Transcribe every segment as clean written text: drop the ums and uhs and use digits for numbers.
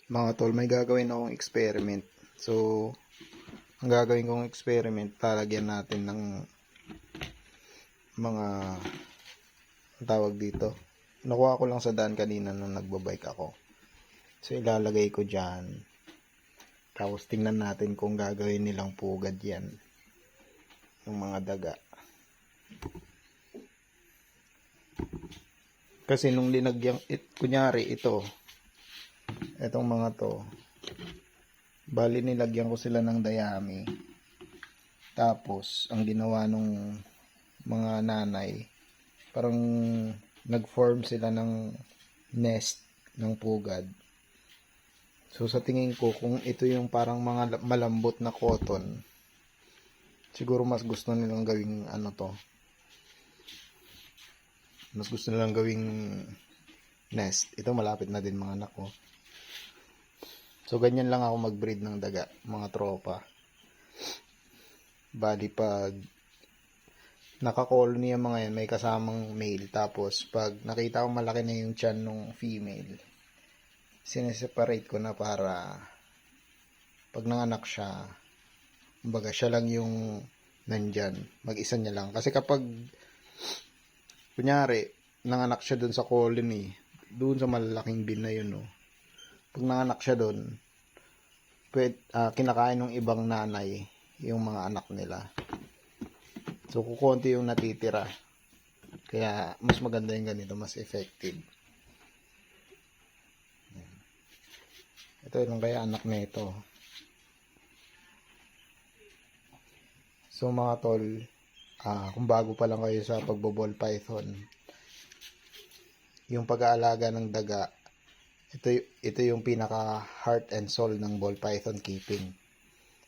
Mga tol, may gagawin akong experiment. So, ang gagawin kong experiment, lalagyan natin ng mga tawag dito. Nakuha ko lang sa daan kanina nung nagbabike ako. So, ilalagay ko dyan. Tapos, tingnan natin kung gagawin nilang pugad yan. Yung mga daga. Kasi nung linagyan, kunyari ito, etong mga to, bali nilagyan ko sila ng dayami. Tapos, ang ginawa nung mga nanay, parang nag-form sila ng nest ng pugad. So, sa tingin ko, kung ito yung parang mga malambot na cotton, siguro mas gusto nilang gawing ano to. Mas gusto nilang gawing nest. Ito malapit na din mga anak ko. So, ganyan lang ako mag-breed ng daga, mga tropa. Bali, pag naka-colony yung mga yan, may kasamang male. Tapos, pag nakita ko malaki na yung tiyan ng female, sineseparate ko na para pag nanganak siya, kumbaga siya lang yung nandyan. Mag-isa niya lang. Kasi kapag, kunyari, nanganak siya dun sa colony, dun sa malalaking bin na yun, no? Pag nanganak siya dun, kinakain ng ibang nanay yung mga anak nila. So, kukunti yung natitira. Kaya, mas maganda yung ganito, mas effective. Ito yung kaya anak nito. So, mga tol, kung bago pa lang kayo sa pagboball python, yung pag-aalaga ng daga, ito yung pinaka heart and soul ng ball python keeping.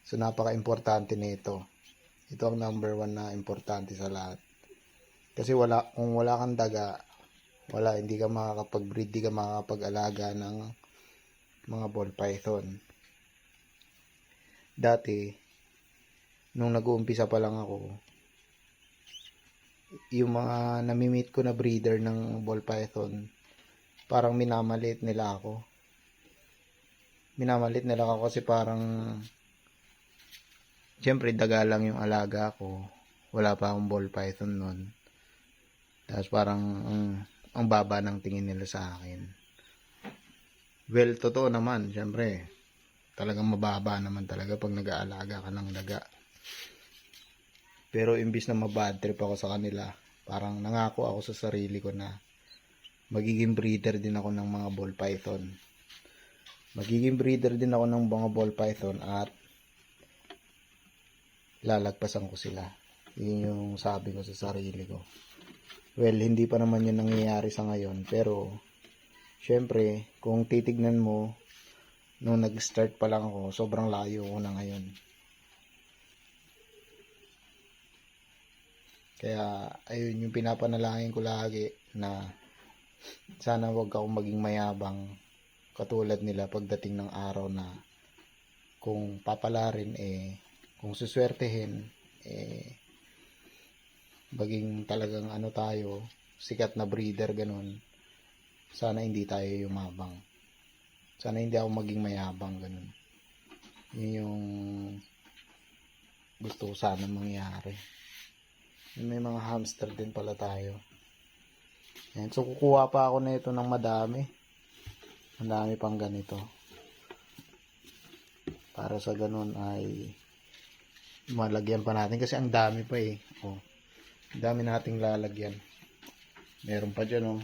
So, napaka-importante nito. Ito ang number 1 na importante sa lahat. Kasi kung wala kang daga, hindi ka makakapag-breed, hindi ka makakapag-alaga ng mga ball python. Dati, nung nag-uumpisa pa lang ako, yung mga nami-meet ko na breeder ng ball python, parang minamalit nila ako. Minamalit nila ako kasi parang siyempre daga lang yung alaga ko. Wala pa akong ball python nun. Tapos parang ang baba ng tingin nila sa akin. Well, totoo naman, siyempre. Talagang mababa naman talaga pag nag-aalaga ka ng daga. Pero imbis na mabad trip ako sa kanila, parang nangako ako sa sarili ko na magiging breeder din ako ng mga ball python. Magiging breeder din ako ng mga ball python at lalagpasan ko sila. Yun yung sabi ko sa sarili ko. Well, hindi pa naman yun nangyayari sa ngayon. Pero, syempre, kung titignan mo, nung nag-start pa lang ako, sobrang layo ko na ngayon. Kaya, ayun yung pinapanalangin ko lagi na sana wag akong maging mayabang katulad nila pagdating ng araw na kung papalarin kung suswertehin maging talagang tayo, sikat na breeder ganun. Sana hindi tayo yumabang. Sana hindi ako maging mayabang ganun. Yun yung gusto ko sana mangyari. May mga hamster din pala tayo. Yan. So, kukuha pa ako na ito ng madami. Ang dami pang ganito. Para sa ganun ay malagyan pa natin. Kasi ang dami pa . Oh, ang dami nating lalagyan. Meron pa dyan, oh.